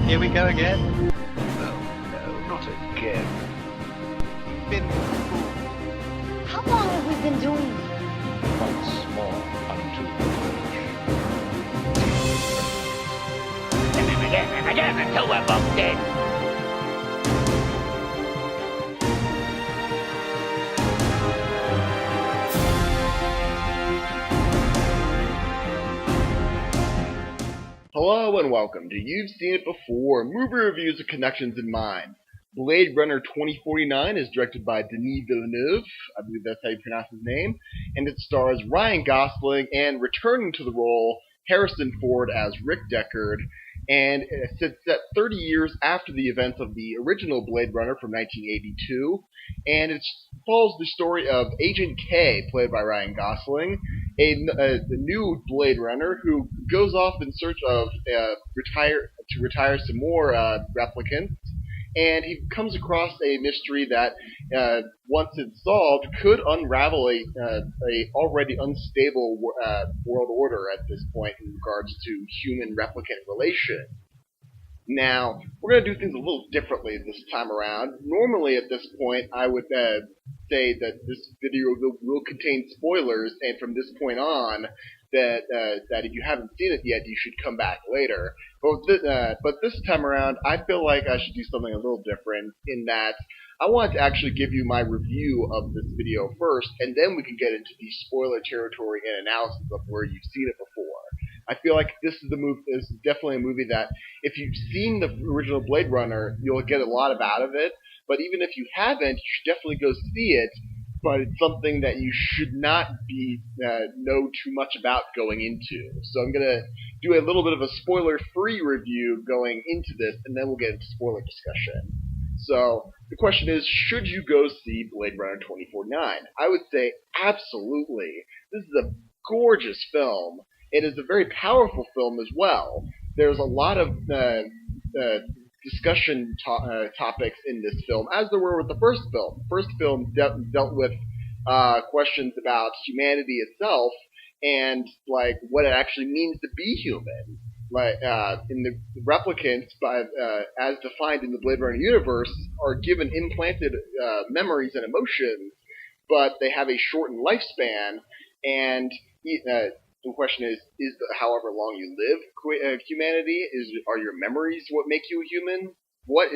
Here we go again. No, not again. You've been fooled. How long have we been doing this? Once more unto the Again, until we're both dead. Hello and welcome to You've Seen It Before, movie reviews with connections in mind. Blade Runner 2049 is directed by Denis Villeneuve, I believe that's how you pronounce his name, and it stars Ryan Gosling and returning to the role, Harrison Ford as Rick Deckard, and it's set 30 years after the events of the original Blade Runner from 1982, and it follows the story of Agent K, played by Ryan Gosling, the new Blade Runner who goes off in search of retire some more replicants, and he comes across a mystery that, once it's solved, could unravel a already unstable world order at this point in regards to human-replicant relations. Now, we're going to do things a little differently this time around. Normally, at this point, I would say that this video will contain spoilers, and from this point on, that if you haven't seen it yet, you should come back later. But this time around, I feel like I should do something a little different in that I want to actually give you my review of this video first, and then we can get into the spoiler territory and analysis of where you've seen it before. I feel like this is definitely a movie that if you've seen the original Blade Runner, you'll get a lot out of it. But even if you haven't, you should definitely go see it. But it's something that you should not know too much about going into. So I'm gonna do a little bit of a spoiler-free review going into this, and then we'll get into spoiler discussion. So the question is, should you go see Blade Runner 2049? I would say absolutely. This is a gorgeous film. It is a very powerful film as well. There's a lot of discussion topics in this film, as there were with the first film. The first film dealt with questions about humanity itself and like what it actually means to be human. Like in the replicants, as defined in the Blade Runner universe, are given implanted memories and emotions, but they have a shortened lifespan. And the question is however long you live, humanity? Are your memories what make you a human? What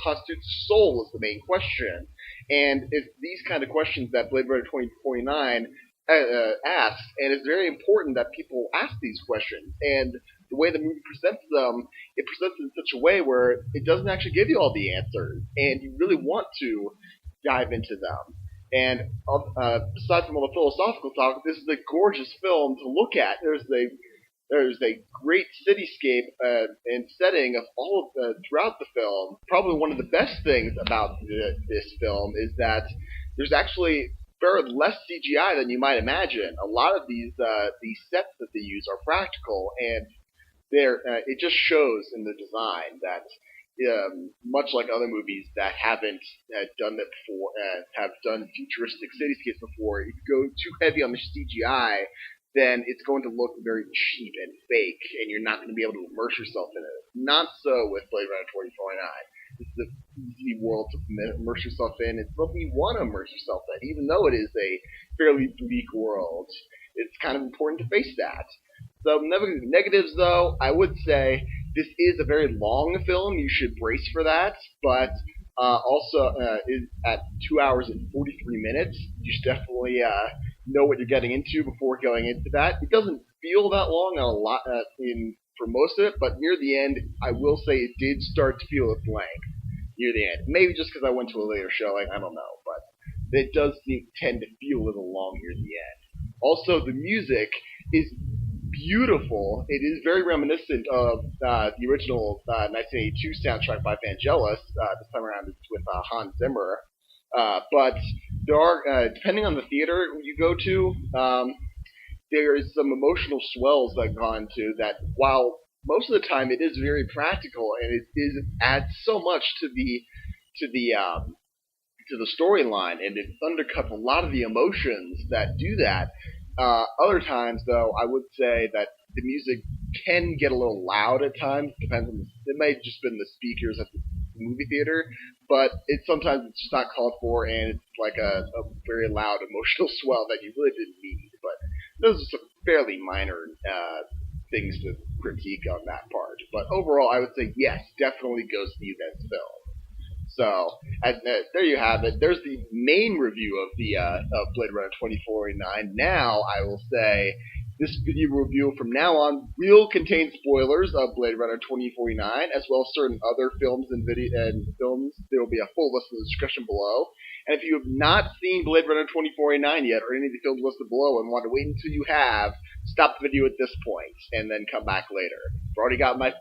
constitutes soul is the main question. And it's these kind of questions that Blade Runner 2049 asks, and it's very important that people ask these questions. And the way the movie presents them, it presents it in such a way where it doesn't actually give you all the answers, and you really want to dive into them. And aside from all the philosophical talk, this is a gorgeous film to look at. There's a great cityscape and setting of all of throughout the film. Probably one of the best things about this film is that there's actually very less CGI than you might imagine. A lot of these sets that they use are practical, and it just shows in the design that. Much like other movies that haven't done that before, have done futuristic cityscapes before, if you go too heavy on the CGI, then it's going to look very cheap and fake, and you're not going to be able to immerse yourself in it. Not so with Blade Runner 2049. This is an easy world to immerse yourself in. It's something you want to immerse yourself in, even though it is a fairly bleak world. It's kind of important to face that. So negatives, though, I would say this is a very long film. You should brace for that, but also is at 2 hours and 43 minutes. You should definitely know what you're getting into before going into that. It doesn't feel that long for most of it, but near the end, I will say it did start to feel its length near the end. Maybe just because I went to a later showing, I don't know, but it does tend to feel a little long near the end. Also, the music is beautiful. It is very reminiscent of the original 1982 soundtrack by Vangelis. This time around it's with Hans Zimmer. But there are, depending on the theater you go to, there is some emotional swells that go into that. While most of the time it is very practical and it adds so much to the storyline, and it undercuts a lot of the emotions that do that. Other times, though, I would say that the music can get a little loud at times. Depends on it might have just been the speakers at the movie theater, but sometimes it's just not called for, and it's like a very loud emotional swell that you really didn't need. But those are some fairly minor things to critique on that part. But overall, I would say yes, definitely go see this film. So there you have it. There's the main review of the of Blade Runner 2049. Now I will say this video review from now on will contain spoilers of Blade Runner 2049, as well as certain other films and films. There will be a full list in the description below. And if you have not seen Blade Runner 2049 yet, or any of the films listed below, and want to wait until you have, stop the video at this point, and then come back later. I've already got my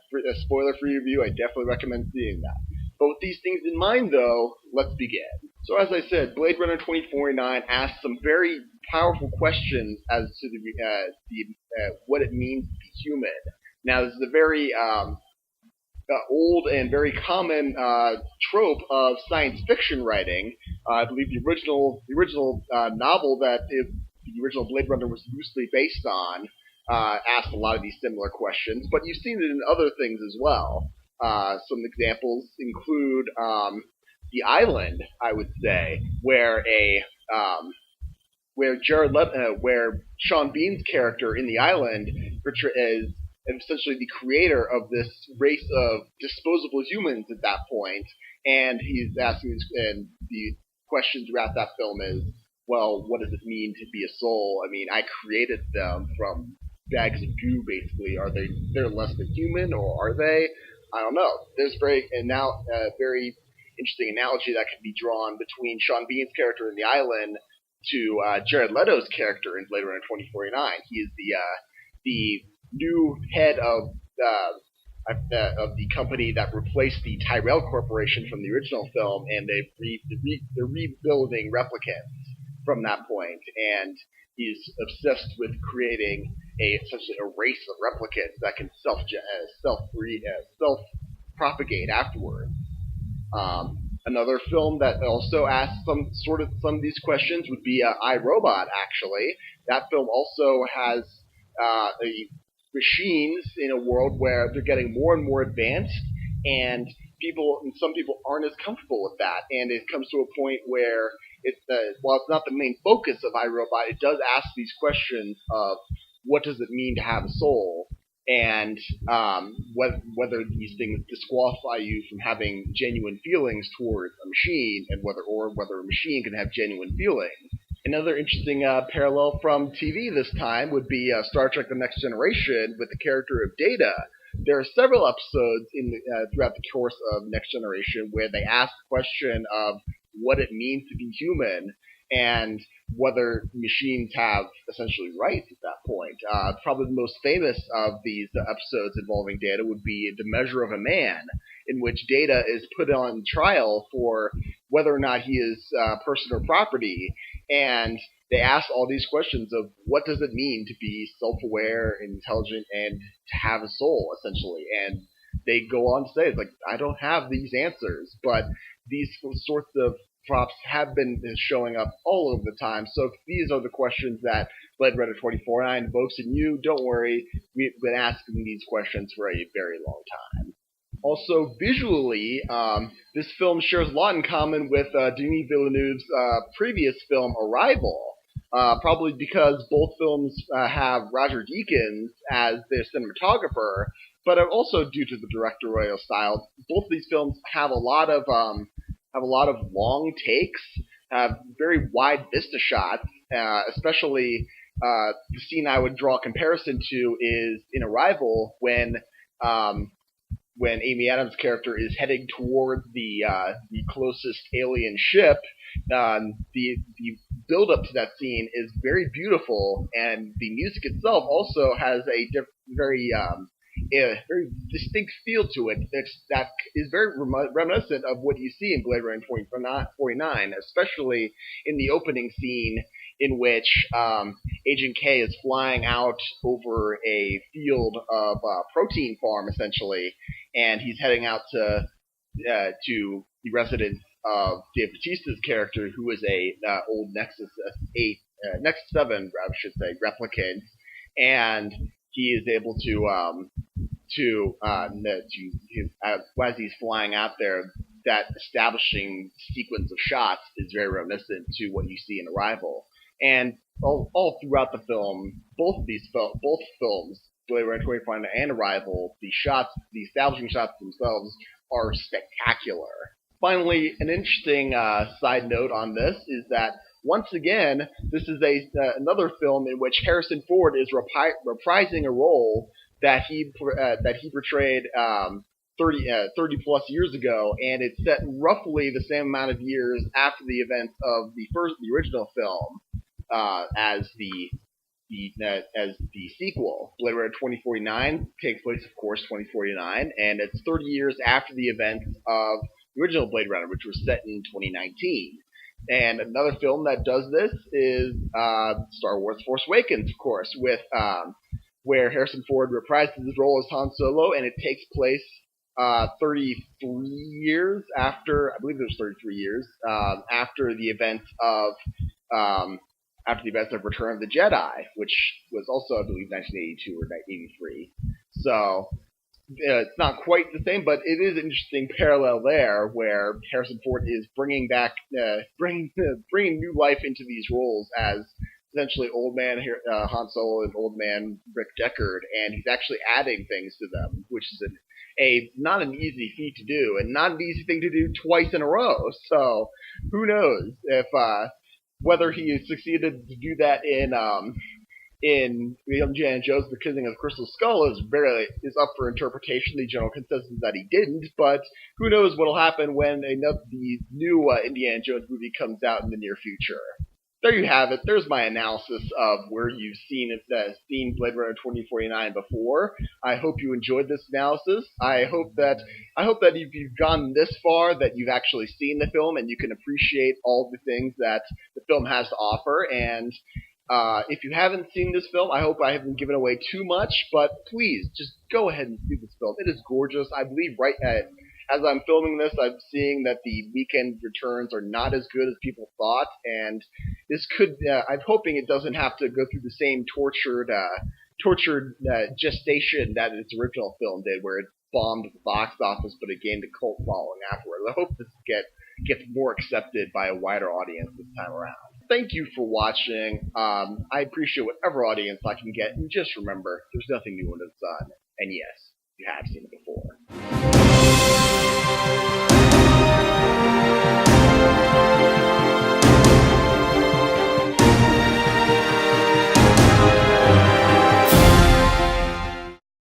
spoiler-free review. I definitely recommend seeing that. But with these things in mind, though, let's begin. So as I said, Blade Runner 2049 asks some very powerful questions as to what it means to be human. Now, this is a very old and very common trope of science fiction writing. I believe the original novel that the original Blade Runner was loosely based on asked a lot of these similar questions, but you've seen it in other things as well. Some examples include The Island, I would say, where where Sean Bean's character in The Island is essentially the creator of this race of disposable humans at that point, and he's asking, and the question throughout that film is, well, what does it mean to be a soul? I mean, I created them from bags of goo, basically. They're less than human, or are they? I don't know. There's very interesting analogy that can be drawn between Sean Bean's character in The Island to Jared Leto's character in Blade Runner 2049. He is the new head of the company that replaced the Tyrell Corporation from the original film, and they're rebuilding replicants from that point, and he's obsessed with creating essentially a race of replicants that can self-propagate afterwards. Another film that also asks some of these questions would be I, Robot. Actually, that film also has machines in a world where they're getting more and more advanced, and some people aren't as comfortable with that, and it comes to a point where while it's not the main focus of iRobot, it does ask these questions of what does it mean to have a soul, and whether these things disqualify you from having genuine feelings towards a machine, and whether a machine can have genuine feelings. Another interesting parallel from TV this time would be Star Trek: The Next Generation with the character of Data. There are several episodes throughout the course of Next Generation where they ask the question of what it means to be human, and whether machines have essentially rights at that point. Probably the most famous of these episodes involving Data would be The Measure of a Man, in which Data is put on trial for whether or not he is person or property, and they ask all these questions of what does it mean to be self-aware, intelligent, and to have a soul, essentially. And they go on to say, it's like, I don't have these answers, but these sorts of props have been showing up all over the time. So if these are the questions that Blade Runner 2049 invokes in you, don't worry, we've been asking these questions for a very long time. Also, visually, this film shares a lot in common with Denis Villeneuve's previous film, Arrival, probably because both films have Roger Deakins as their cinematographer, but also due to the directorial style. Both of these films have a lot of long takes, have very wide vista shots, especially the scene I would draw a comparison to is in Arrival when Amy Adams' character is heading toward the closest alien ship. The build-up to that scene is very beautiful, and the music itself also has a very distinct feel to it that is very reminiscent of what you see in Blade Runner 2049, especially in the opening scene in which Agent K is flying out over a field of protein farm, essentially, and he's heading out to the residence of Dave Bautista's character, who is a old Nexus 7, I should say, replicant, and he is able as he's flying out there, that establishing sequence of shots is very reminiscent to what you see in Arrival. And all throughout the film, both films, Blade Runner 2049 and Arrival, the establishing shots themselves are spectacular. Finally, an interesting side note on this is that once again, this is another film in which Harrison Ford is reprising a role that he portrayed 30 plus years ago, and it's set roughly the same amount of years after the events of the original film as the sequel. Blade Runner 2049 takes place, of course, 2049, and it's 30 years after the events of the original Blade Runner, which was set in 2019. And another film that does this is Star Wars Force Awakens, of course, with where Harrison Ford reprises his role as Han Solo, and it takes place 33 years after, I believe it was 33 years, after the events of Return of the Jedi, which was also, I believe, 1982 or 1983. So it's not quite the same, but it is an interesting parallel there, where Harrison Ford is bringing new life into these roles as essentially old man Han Solo and old man Rick Deckard, and he's actually adding things to them, which is not an easy feat to do, and not an easy thing to do twice in a row. So who knows if whether he succeeded to do that in Indiana Jones: The Kingdom of the Crystal Skull is up for interpretation. The general consensus is that he didn't, but who knows what'll happen when the new Indiana Jones movie comes out in the near future. There you have it. There's my analysis of where you've seen Blade Runner 2049 before. I hope you enjoyed this analysis. I hope that if you've gone this far, that you've actually seen the film and you can appreciate all the things that the film has to offer. And if you haven't seen this film, I hope I haven't given away too much, but please just go ahead and see this film. It is gorgeous. I believe as I'm filming this, I'm seeing that the weekend returns are not as good as people thought, and this I'm hoping it doesn't have to go through the same tortured gestation that its original film did, where it bombed at the box office, but it gained a cult following afterwards. I hope this gets more accepted by a wider audience this time around. Thank you for watching. I appreciate whatever audience I can get, and just remember, there's nothing new under the sun, and yes, you have seen it before.